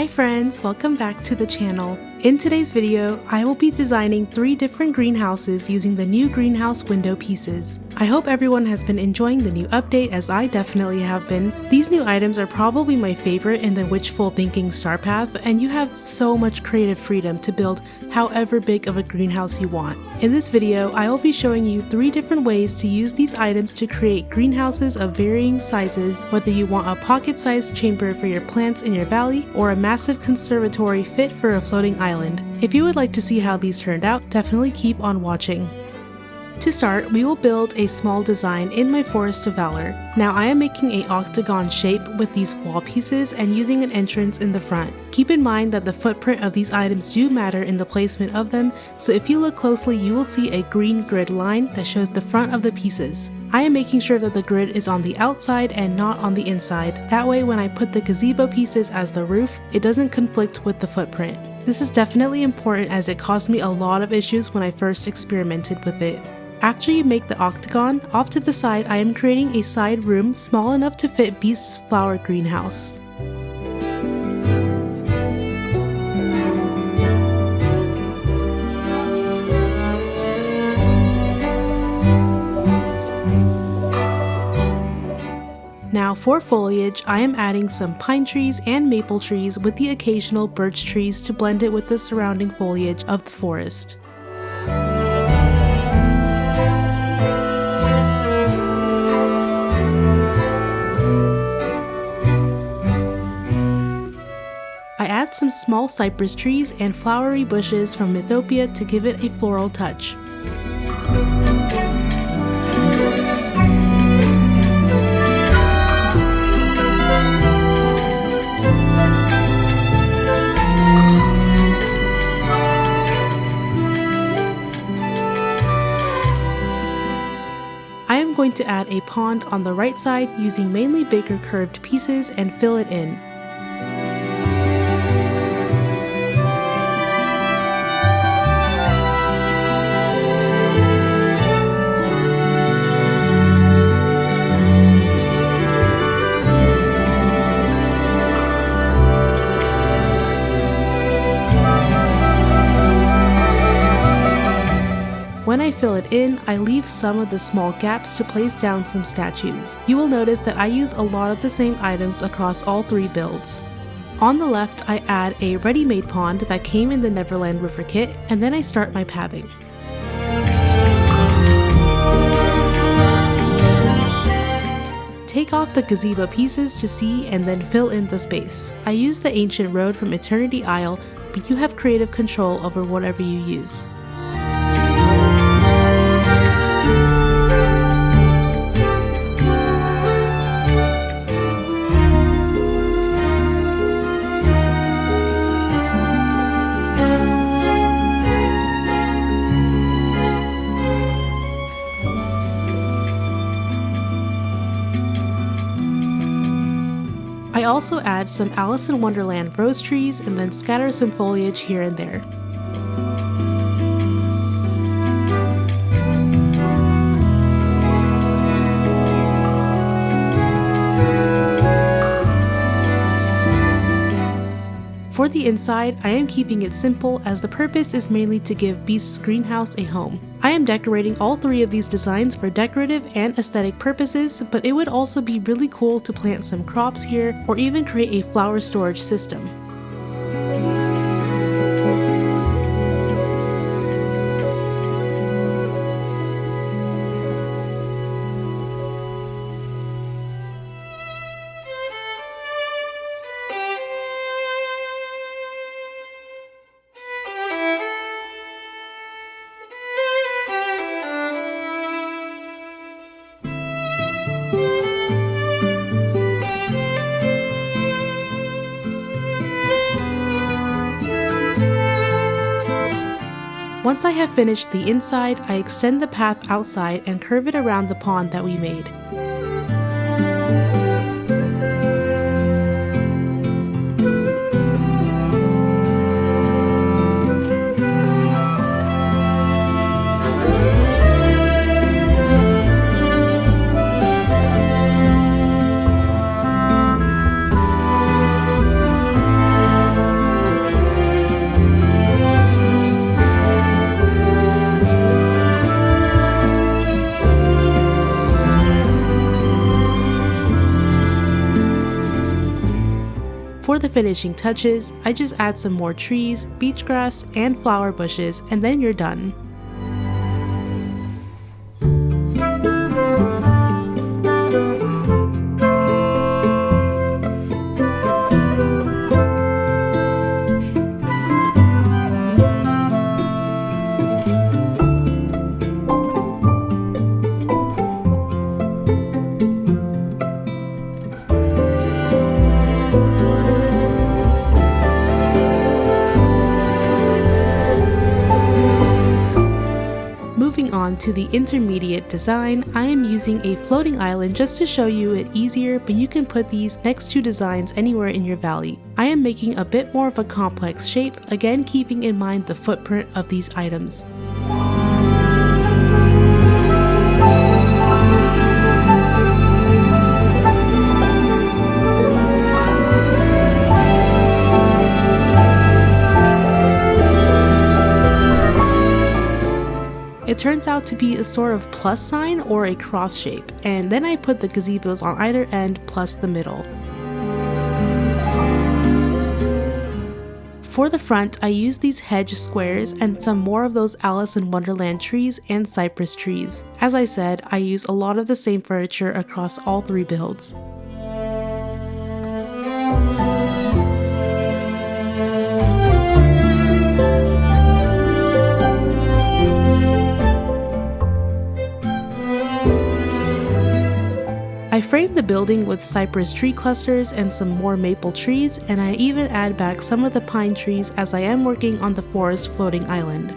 Hi friends, welcome back to the channel. In today's video, I will be designing 3 different greenhouses using the new greenhouse window pieces. I hope everyone has been enjoying the new update as I definitely have been. These new items are probably my favorite in the Witchful Thinking Starpath, and you have so much creative freedom to build however big of a greenhouse you want. In this video, I will be showing you 3 different ways to use these items to create greenhouses of varying sizes, whether you want a pocket-sized chamber for your plants in your valley or a massive conservatory fit for a floating island. If you would like to see how these turned out, definitely keep on watching. To start, we will build a small design in my Forest of Valor. Now I am making an octagon shape with these wall pieces and using an entrance in the front. Keep in mind that the footprint of these items do matter in the placement of them, so if you look closely you will see a green grid line that shows the front of the pieces. I am making sure that the grid is on the outside and not on the inside. That way when I put the gazebo pieces as the roof, it doesn't conflict with the footprint. This is definitely important as it caused me a lot of issues when I first experimented with it. After you make the octagon, off to the side I am creating a side room small enough to fit Beast's flower greenhouse. Now for foliage, I am adding some pine trees and maple trees with the occasional birch trees to blend it with the surrounding foliage of the forest. I add some small cypress trees and flowery bushes from Mythopia to give it a floral touch. I am going to add a pond on the right side using mainly bigger curved pieces and fill it in. When I fill it in, I leave some of the small gaps to place down some statues. You will notice that I use a lot of the same items across all 3 builds. On the left, I add a ready-made pond that came in the Neverland River kit, and then I start my pathing. Take off the gazebo pieces to see and then fill in the space. I use the ancient road from Eternity Isle, but you have creative control over whatever you use. I also add some Alice in Wonderland rose trees and then scatter some foliage here and there. For the inside, I am keeping it simple as the purpose is mainly to give Beast's greenhouse a home. I am decorating all 3 of these designs for decorative and aesthetic purposes, but it would also be really cool to plant some crops here or even create a flower storage system. Once I have finished the inside, I extend the path outside and curve it around the pond that we made. For the finishing touches, I just add some more trees, beach grass, and flower bushes, and then you're done. Moving on to the intermediate design, I am using a floating island just to show you it easier, but you can put these next to designs anywhere in your valley. I am making a bit more of a complex shape, again keeping in mind the footprint of these items. It turns out to be a sort of plus sign or a cross shape, and then I put the gazebos on either end plus the middle. For the front, I used these hedge squares and some more of those Alice in Wonderland trees and cypress trees. As I said, I use a lot of the same furniture across all three builds. I framed the building with cypress tree clusters and some more maple trees, and I even add back some of the pine trees as I am working on the forest floating island.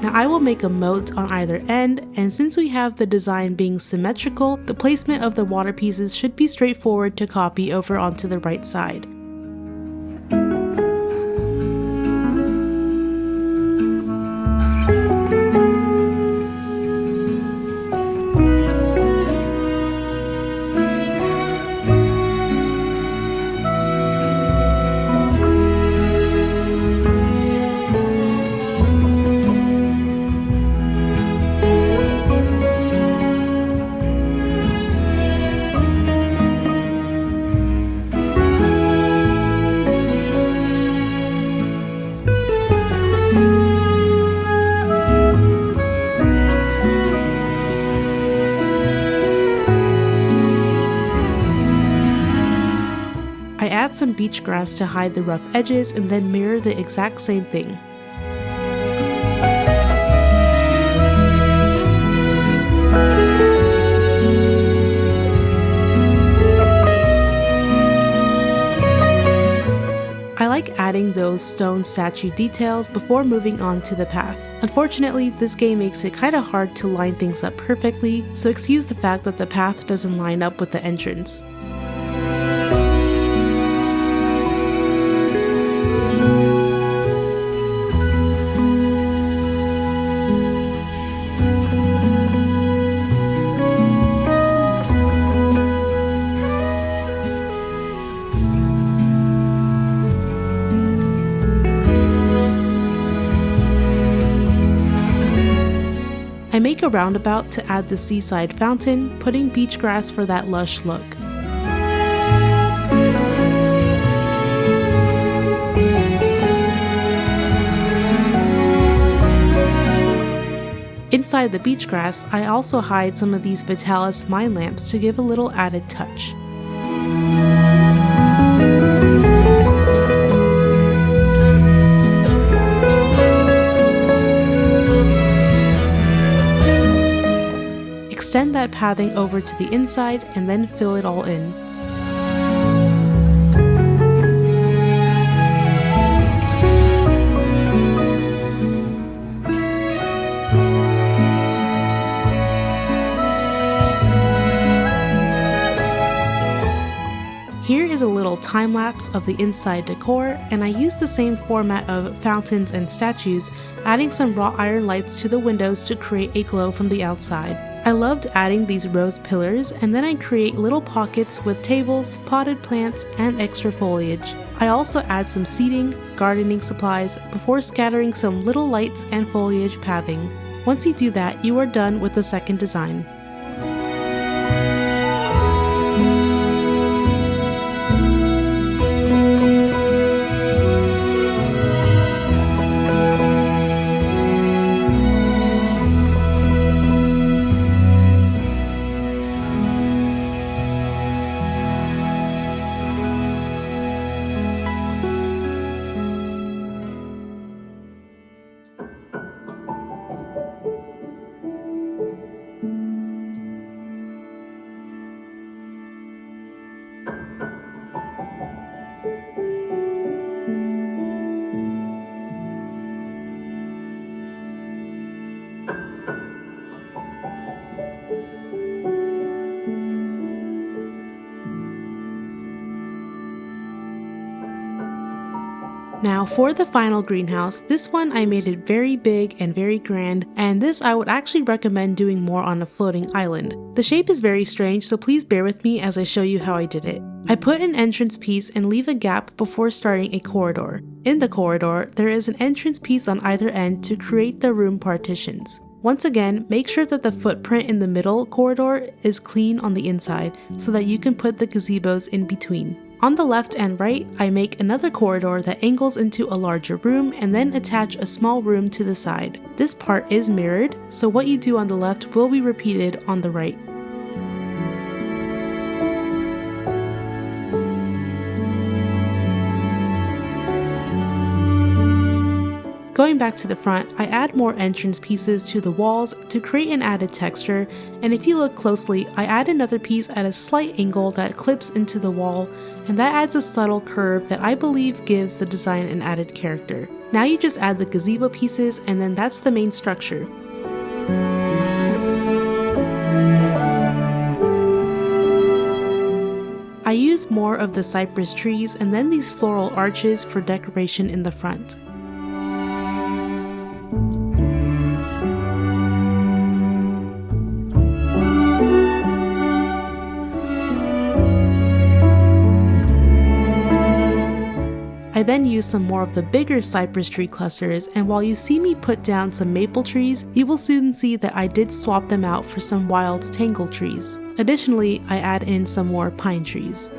Now I will make a moat on either end, and since we have the design being symmetrical, the placement of the water pieces should be straightforward to copy over onto the right side. I add some beach grass to hide the rough edges and then mirror the exact same thing. I like adding those stone statue details before moving on to the path. Unfortunately, this game makes it kinda hard to line things up perfectly, so excuse the fact that the path doesn't line up with the entrance. I make a roundabout to add the seaside fountain, putting beach grass for that lush look. Inside the beach grass, I also hide some of these Vitalis mine lamps to give a little added touch. Extend that pathing over to the inside and then fill it all in. Here is a little time lapse of the inside decor, and I use the same format of fountains and statues, adding some wrought iron lights to the windows to create a glow from the outside. I loved adding these rose pillars, and then I create little pockets with tables, potted plants, and extra foliage. I also add some seating, gardening supplies, before scattering some little lights and foliage pathing. Once you do that, you are done with the second design. Now for the final greenhouse, this one I made it very big and very grand, and this I would actually recommend doing more on a floating island. The shape is very strange, so please bear with me as I show you how I did it. I put an entrance piece and leave a gap before starting a corridor. In the corridor, there is an entrance piece on either end to create the room partitions. Once again, make sure that the footprint in the middle corridor is clean on the inside so that you can put the gazebos in between. On the left and right, I make another corridor that angles into a larger room and then attach a small room to the side. This part is mirrored, so what you do on the left will be repeated on the right. Going back to the front, I add more entrance pieces to the walls to create an added texture, and if you look closely, I add another piece at a slight angle that clips into the wall, and that adds a subtle curve that I believe gives the design an added character. Now you just add the gazebo pieces, and then that's the main structure. I use more of the cypress trees and then these floral arches for decoration in the front. I then use some more of the bigger cypress tree clusters, and while you see me put down some maple trees, you will soon see that I did swap them out for some wild tangle trees. Additionally, I add in some more pine trees.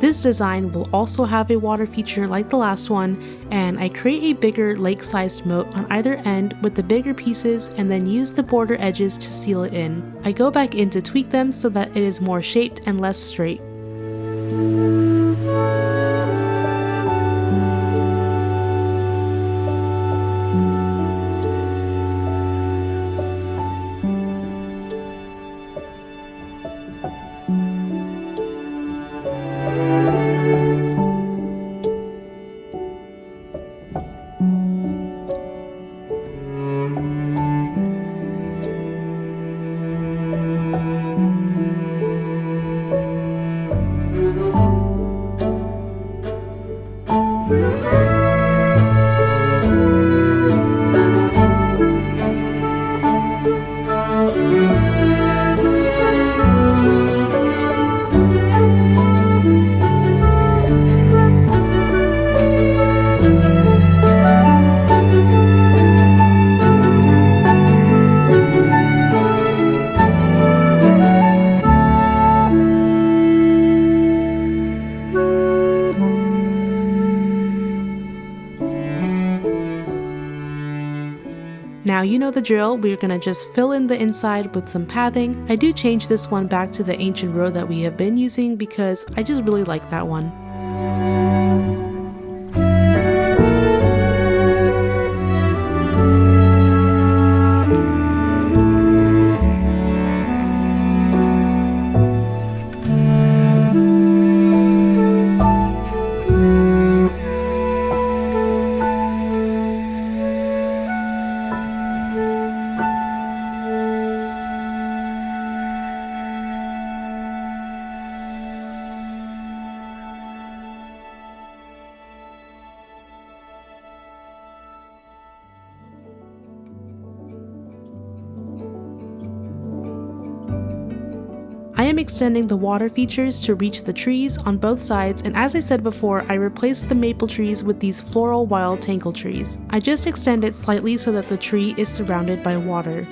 This design will also have a water feature like the last one, and I create a bigger lake-sized moat on either end with the bigger pieces and then use the border edges to seal it in. I go back in to tweak them so that it is more shaped and less straight. Now you know the drill, we're gonna just fill in the inside with some pathing. I do change this one back to the ancient road that we have been using because I just really like that one. I am extending the water features to reach the trees on both sides, and as I said before, I replaced the maple trees with these floral wild tangle trees. I just extend it slightly so that the tree is surrounded by water.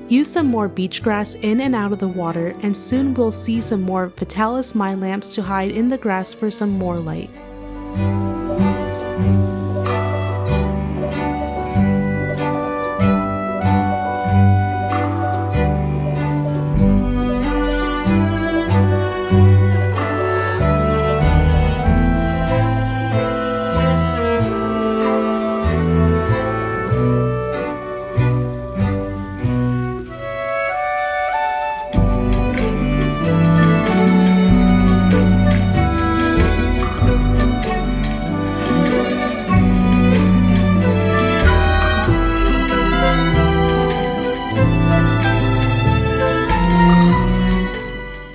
Use some more beach grass in and out of the water, and soon we'll see some more Vitalis mine lamps to hide in the grass for some more light.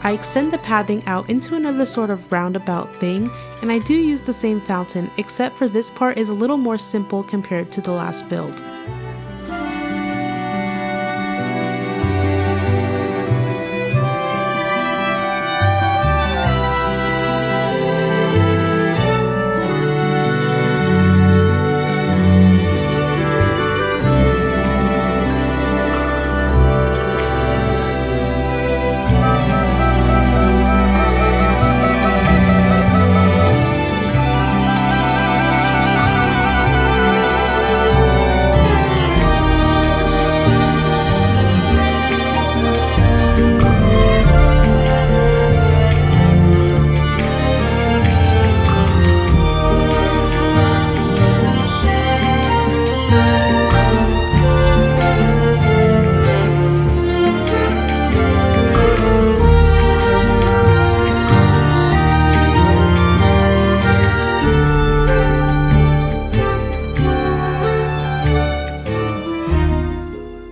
I extend the pathing out into another sort of roundabout thing, and I do use the same fountain, except for this part is a little more simple compared to the last build.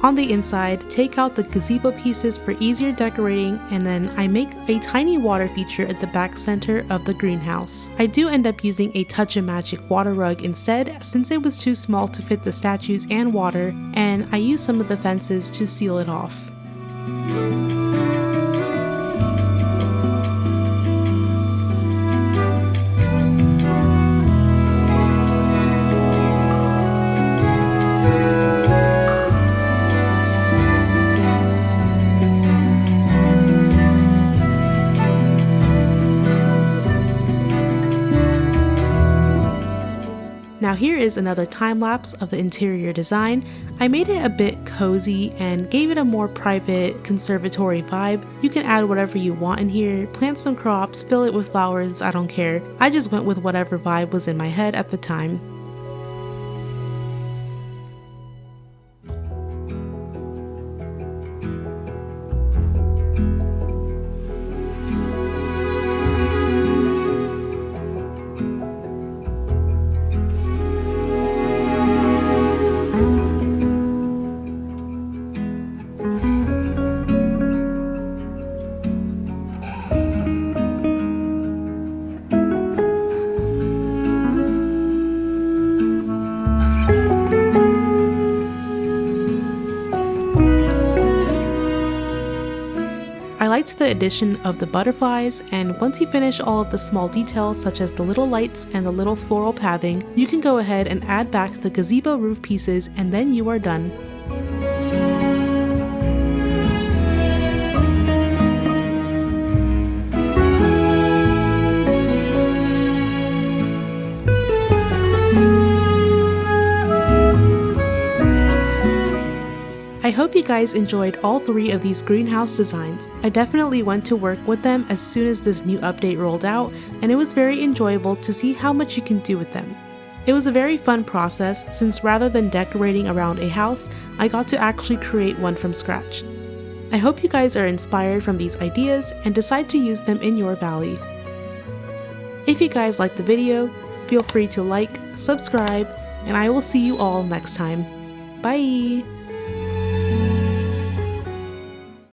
On the inside, take out the gazebo pieces for easier decorating, and then I make a tiny water feature at the back center of the greenhouse. I do end up using a Touch of Magic water rug instead, since it was too small to fit the statues and water, and I use some of the fences to seal it off. Now here is another time lapse of the interior design. I made it a bit cozy and gave it a more private conservatory vibe. You can add whatever you want in here, plant some crops, fill it with flowers, I don't care. I just went with whatever vibe was in my head at the time. the addition of the butterflies, and once you finish all of the small details such as the little lights and the little floral pathing, you can go ahead and add back the gazebo roof pieces, and then you are done. I hope you guys enjoyed all 3 of these greenhouse designs. I definitely went to work with them as soon as this new update rolled out, and it was very enjoyable to see how much you can do with them. It was a very fun process since rather than decorating around a house, I got to actually create one from scratch. I hope you guys are inspired from these ideas and decide to use them in your valley. If you guys liked the video, feel free to like, subscribe, and I will see you all next time. Bye!